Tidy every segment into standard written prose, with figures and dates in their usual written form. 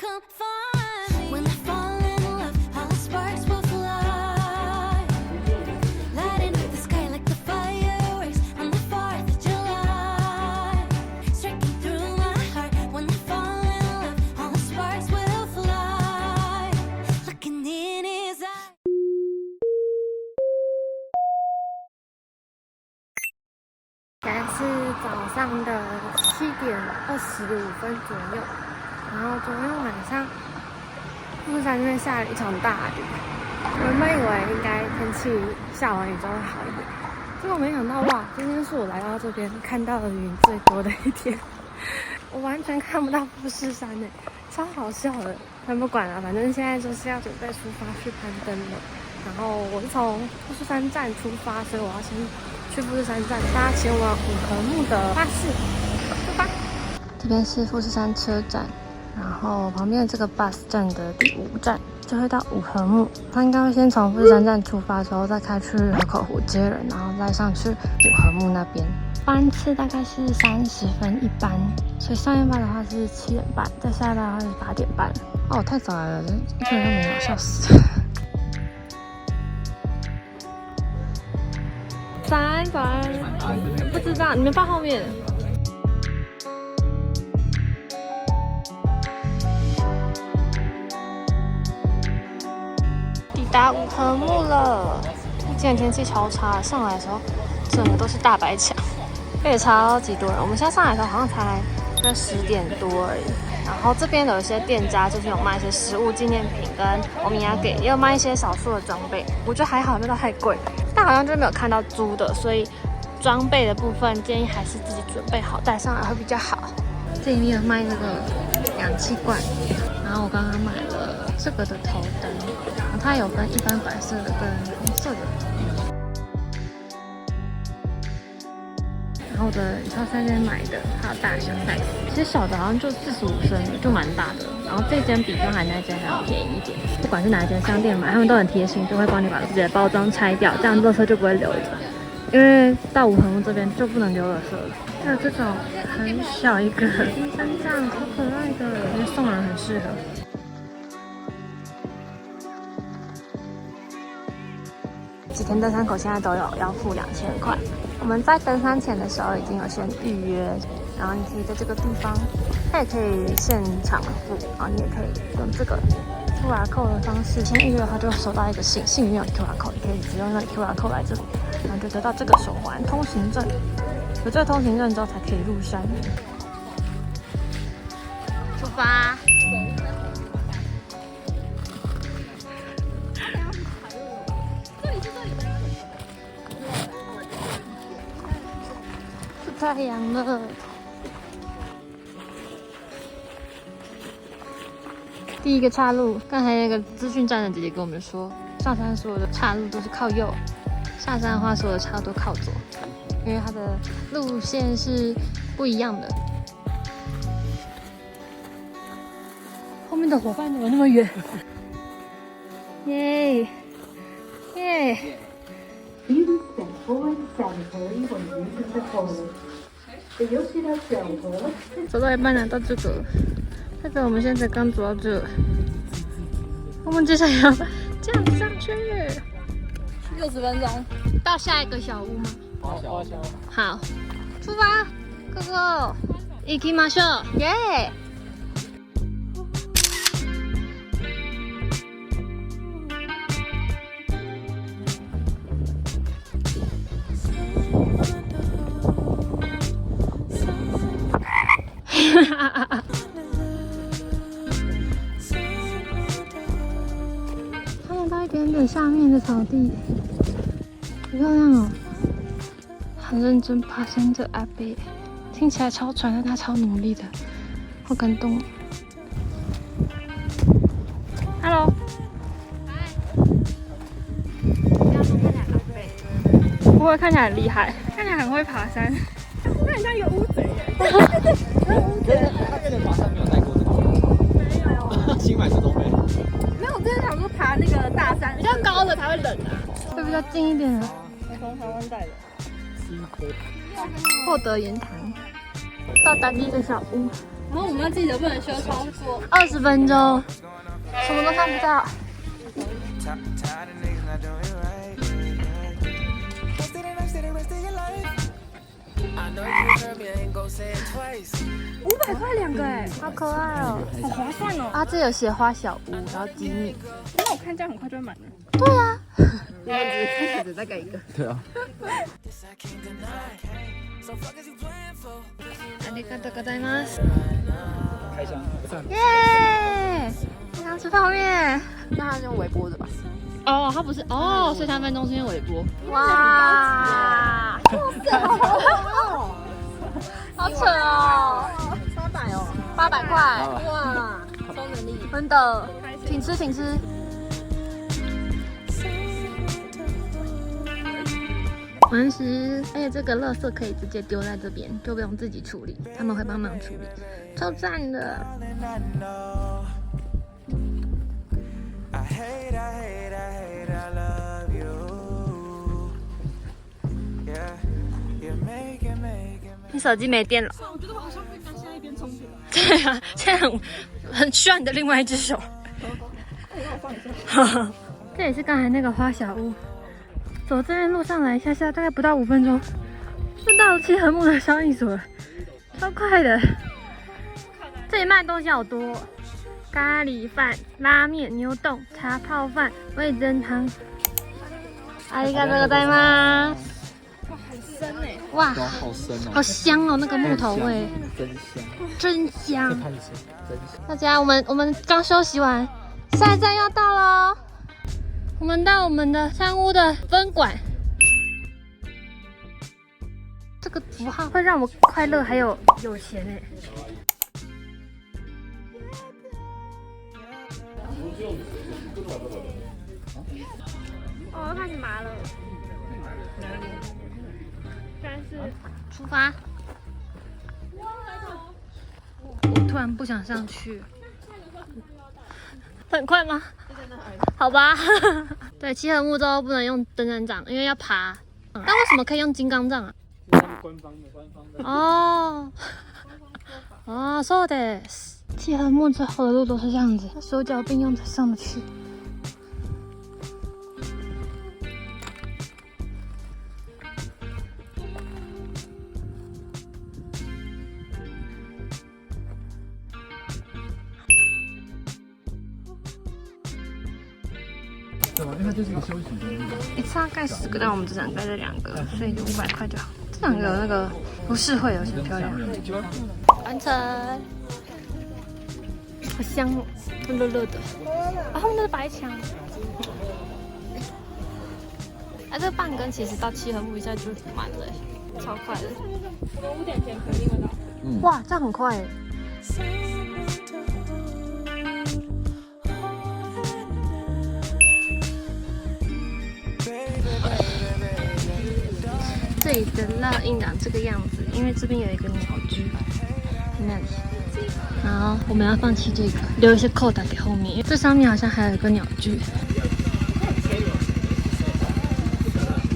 come find me. When I fall in love, all the sparks will fly, lighting up the sky like the fireworks on the 4th of July. Striking through my heart. When I fall in love, all the sparks will fly. Looking in his eyes. 现在是早上的7:25左右，然后昨天晚上富士山那边下了一场大雨，原本以为应该天气下完雨之后会好一点，结果没想到哇，今天是我来到这边看到的云最多的一天，我完全看不到富士山呢，超好笑的。但不管了，反正现在就是要准备出发去攀登了。然后我是从富士山站出发，所以我要先去富士山站搭前往五合目的巴士，出发。这边是富士山车站，然后旁边的这个 bus 站的第5站就会到五合目。他应该会先从富士山站出发之后，再开去河口湖接人，然后再上去五合目那边。班次大概是30分一班，所以上一班的话是7点半，再下一班的话是8点半。哦，我太早来了，一个人都没有，笑死。早安，早安。不知道，你们放后面。抵达五合目了。今天天气超差，上来的时候整个都是大白墙，而且超级多人。我们现在上来的时候好像才10点多而已。然后这边有一些店家就是有卖一些食物纪念品跟欧米亚给，也有卖一些少数的装备。我觉得还好，没有太贵。但好像就没有看到租的，所以装备的部分建议还是自己准备好带上来会比较好。这里面有卖这个氧气罐，然后我刚刚买了这个的头灯，然后它有分一般白色的跟红色的。然后我的超市那边买的还有大小 size， 其实小的好像就45升，就蛮大的。然后这间比刚才那间还要便宜一点。不管是哪一间商店买，他们都很贴心，就会帮你把自己的包装拆掉，这样垃圾就不会留着。因为到五合目这边就不能留垃圾了。还有这种很小一个金山杖，好可爱的，我觉得送人很适合。几天登山口现在都有要付2000块。我们在登山前的时候已经有先预约，然后你可以在这个地方，它也可以现场付，然后你也可以用这个 QR code 的方式先预约的话，就会收到一个信里面有 QR code， 你可以直接用那个 QR code 来这里，然后就得到这个手环通行证。有这个通行证之后才可以入山。出发。太阳了，第一个岔路，刚才那个资讯站的姐姐跟我们说，上山所有的岔路都是靠右，下山的话所有的岔路都靠左，因为它的路线是不一样的。后面的伙伴怎么那么远？耶耶！ Students step forward sanitary when using the toilet. The Yoshida Trail toilet. 走到一半拿到这个，代表我们现在刚走到这，我们接下来要这样上去，60分钟到下一个小屋吗？好，出发 ，Go Go， 行きましょう，耶！看得到一点点下面的草地，好漂亮哦！很认真爬山的阿伯，听起来超喘，但他超努力的，好感动。Hello， 不会看起来很厉害，看起来很会爬山，那很像一个乌贼耶。他之前爬山没有带过这个，没有，新买这种没。没有，我之前想说爬那个大山，比较高的才会冷啊，会比较近一点的。我从台湾带的。获得盐塘，到达第一个小屋，然后我们要记得不能修超过。 20分钟，什么都看不到。 500块2个哎，好可爱哦！好划算哦。啊，这有写花小屋，然后机密。那我看这样很快就会满了。对啊，对啊。ありがとうございます。开箱，耶！我想吃泡面。那它是用微波的吧？哦，它不是哦，所以3分钟是因为微波。哇！好扯哦！800哦，800块。哇，超能力。真的，请吃，请吃。完食，而且这个垃圾可以直接丢在这边，就不用自己处理，他们会帮忙处理，超赞的。你手机没电了？我觉得我好像会拿下一边充电。对啊，现在很需要你的另外一只手。这也是刚才那个花小屋。走这边路上来下下，大概不到5分钟，就到七合目的交易所了，超快的。这里卖的东西好多，咖喱饭、拉面、牛冻、茶泡饭、味噌汤。ありがとうございます。哇，很深哎。哇，好深哦，好香哦，那个木头味，真香，真香。看起来真香。大家，我们刚休息完，下一站要到了。我们到我们的山屋的分馆，这个符号会让我快乐，还有钱哎。哦，开始麻了。但是出发。我突然不想上去。很快吗？好吧。对，七合目州不能用登山杖，因为要爬。但为什么可以用金刚杖啊？官方的。哦。哦，そうです。七合目之后的路都是这样子，手脚并用才上得去。对吧？因为它就是一个休息的那个。一次要盖10个，但我们只能盖这2个，所以就500块就好。这2个有那个不是会有些漂亮。完成，好香哦，热热的。啊，后面都是白墙。啊，这个半根其实到七合目一下就满了，超快的。我们5点前肯定会到。哇，这样很快耶。这里的烙印长这个样子，因为这边有一个鸟居在那里，然后我们要放弃这个，留一些扣打给后面，因为这上面好像还有一个鸟居。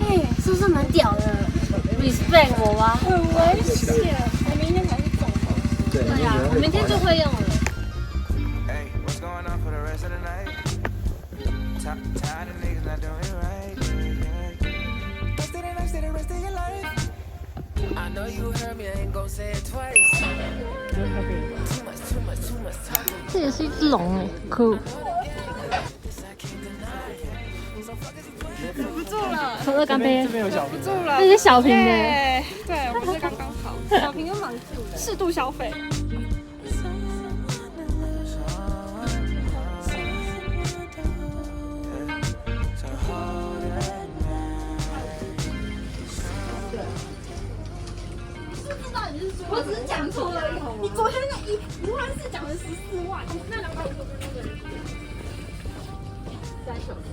哎，是不是蛮屌的 ？respect 我吧。很危险，我明天才是重头。对呀，我明天就会用了。这也是一只龙哎，酷！不住了，可乐干杯，这边有小不住了。那是小瓶的。对，我们是刚刚好，小瓶跟蛮住的，适度消费。我只是讲错了而已。你昨天那1万4讲成14万，那200多个那个。3小时。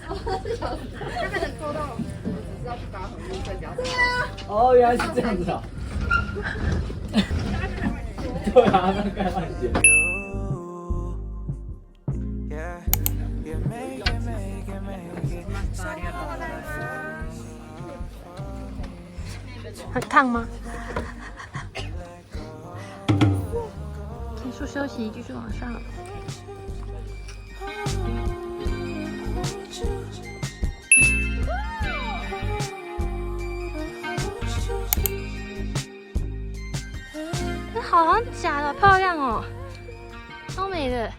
4小时。他还能抽到，只是要去打横路再加。对啊。哦，原来是这样子啊。对啊，那该乱写。很烫吗？起，继续往上。这好像假的，好漂亮哦，超美的。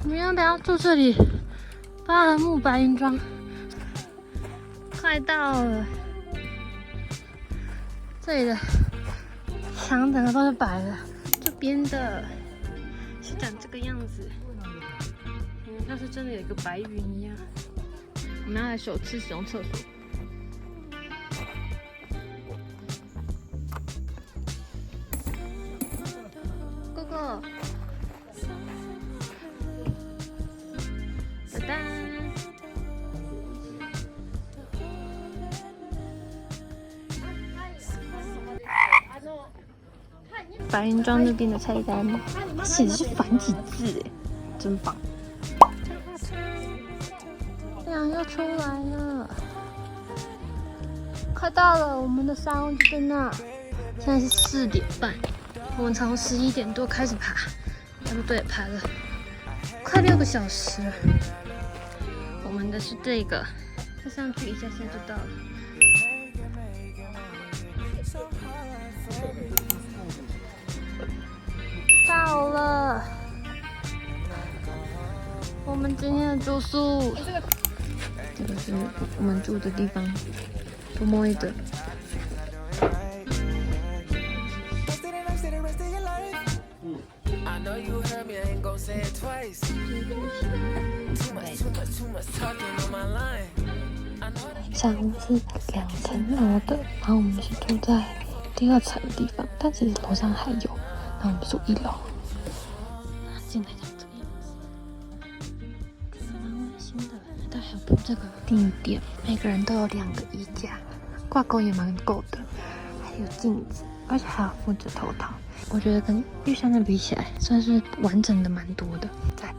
我们要不要住这里？巴尔木白云庄，快到了。这里的墙整个都是白的，这边的是长这个样子，像是真的有一个白云一样。我们要来首次使用厕所。Go go！ 哒哒！白云庄那边的菜单，它写的是繁体字，哎，真棒！太阳要出来了，快到了，我们的沙翁就在那。现在是4点半，我们从11点多开始爬，不对，爬了快6个小时了。我们的是这个，再上去一下下就到了。到了，我们今天的住宿，这个是我们住的地方，多么一个。下午是2层楼的，然后我们是住在第2层的地方，但其实楼上还有。然后我们住1楼，进来就这个样子，蛮温馨的。它还有铺这个地垫，每个人都有2个衣架，挂钩也蛮够的，还有镜子，而且还有附着头套。我觉得跟玉山的比起来，算是完整的蛮多的。赞。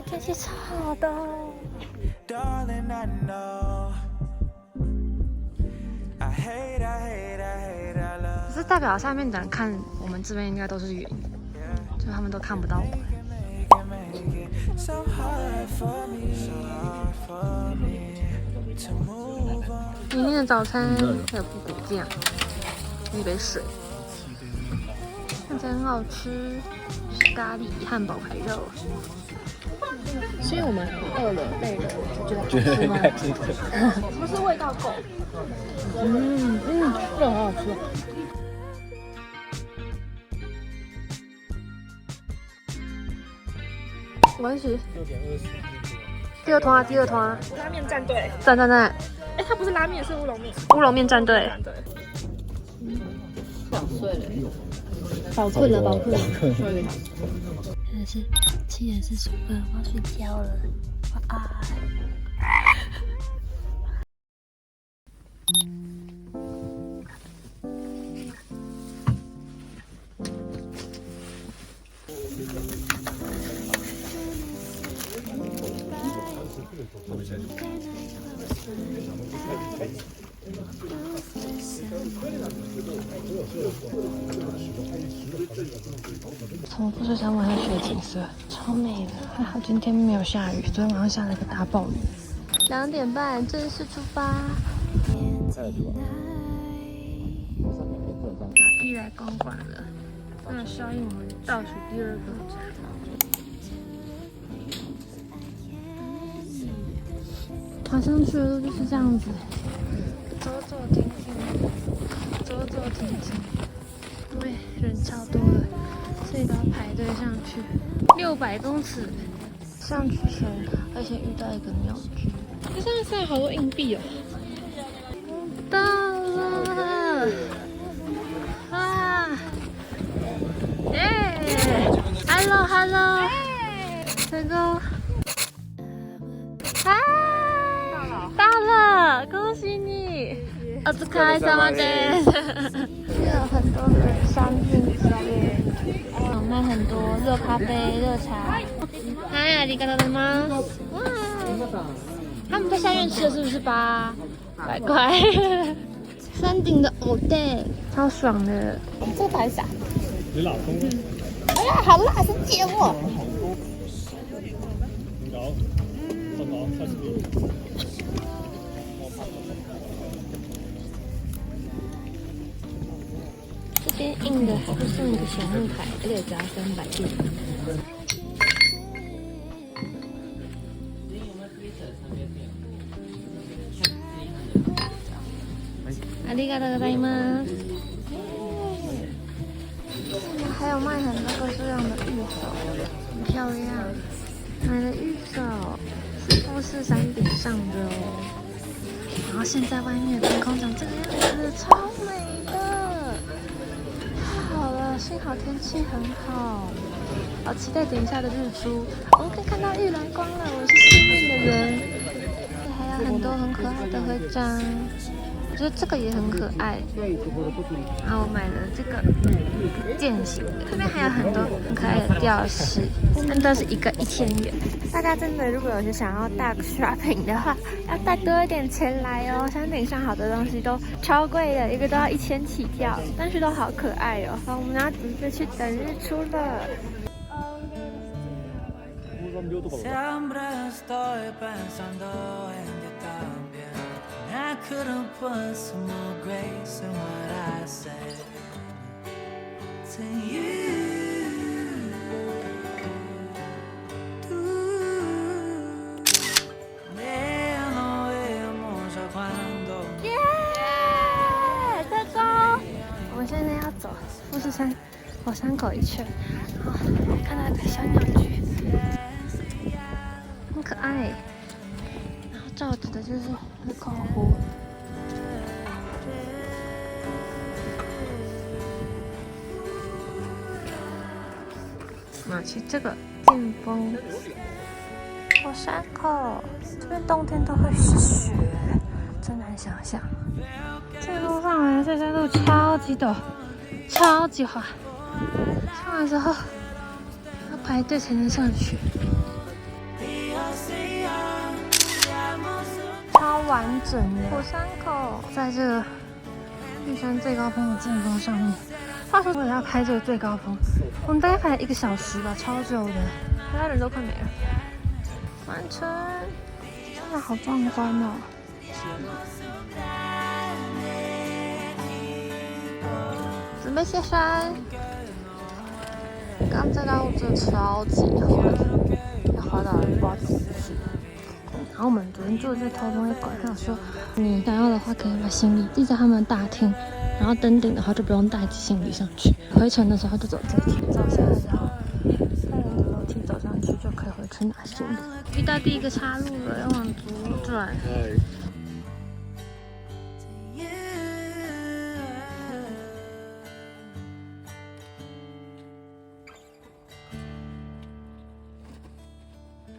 天气超好的。可是代表下面的人看我们这边应该都是云，就他们都看不到我们。明天的早餐还有布谷酱，一杯水，看起来很好吃，是咖喱汉堡排肉。所以我们饿了、累了，就觉得好吃吗？是不是味道够？这个好好吃。我是第2团，第2团拉面战队，赞！哎，它不是拉面，是乌龙面。乌龙面战队。饱困了。现在是7点45分，我要睡觉了，晚安。从富士山往下去的景色超美的，还好今天没有下雨，昨天晚上下了一个大暴雨。2点半正式出发。打玉来公馆了，那效应我们倒数第2个站。爬上去的路就是这样子，走走停停，走走停停，因为人超多的，所以都要排队上去。600公尺，上去前，而且遇到一个鸟居。这上面塞了好多硬币哦。到了！啊！耶 ！Hello， 这个，嗨，到了，恭喜你！お疲れ様です。有很多的商店街，卖很多热咖啡、热茶。嗨，ありがとうございます。哇，他们在下面吃的是不是吧？乖乖。山顶的藕蛋，超爽的。这个白啥？你老公？哎呀，好辣，是芥末。这边硬的还会送一个小木牌，而且只要300元。ありがとうございます。还有卖很多各式各样的玉手，很漂亮。买了玉手，是富士山顶上的哦。然后现在外面的天空长这个样子，超美的。太好了，幸好天气很好，好期待等一下的日出。我们可以看到玉兰光了，我是幸运的人。这还有很多很可爱的徽章。我觉得这个也很可爱，然后我买了这个剑形的，这边还有很多很可爱的吊饰，但都是一个1000元。大家真的如果有些想要大 shopping 的话，要带多一点钱来哦。山顶上好多东西都超贵的，一个都要1000起跳，但是都好可爱哦。好，我们要准备去等日出了。I could've put some more grace in what I said to you. Yeah， 成功！我们现在要走富士山火山口一圈，好，看到一个小鸟居，很可爱。然后照着的就是河口湖。我们要去这个剑峰火山口，这边冬天都会是雪，真难想象。这路上来，这山路超级陡，超级滑，上来之后要排队才能上去。超完整的火山口，在这个玉山最高峰的剑峰上面。话说我也要拍这个最高峰，我们大概拍了1个小时吧，超久的，其他人都快没了。完成，真的好壮观哦！准备下山。刚这道路真的超级滑，要滑到不知道怎么去。然后我们昨天住的这头东一馆，他有说你想要的话可以把行李寄在他们的大厅，然后登顶的话就不用带行李上去。回程的时候就走这一条，走下来之后，再沿着楼梯走上去就可以回去拿行李。遇到第一个岔路了，要往左转。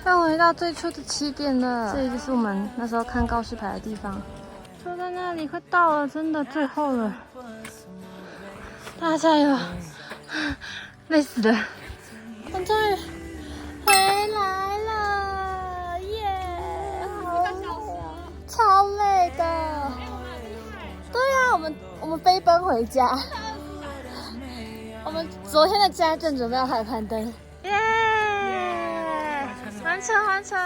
又回到最初的起点了，这里就是我们那时候看告示牌的地方。就在那里，快到了，真的最后了，大家加油！累死了，我终于回来了，耶！好累啊，超累的。对啊，我们飞奔回家，我们昨天的家正准备要开攀登，耶！完成。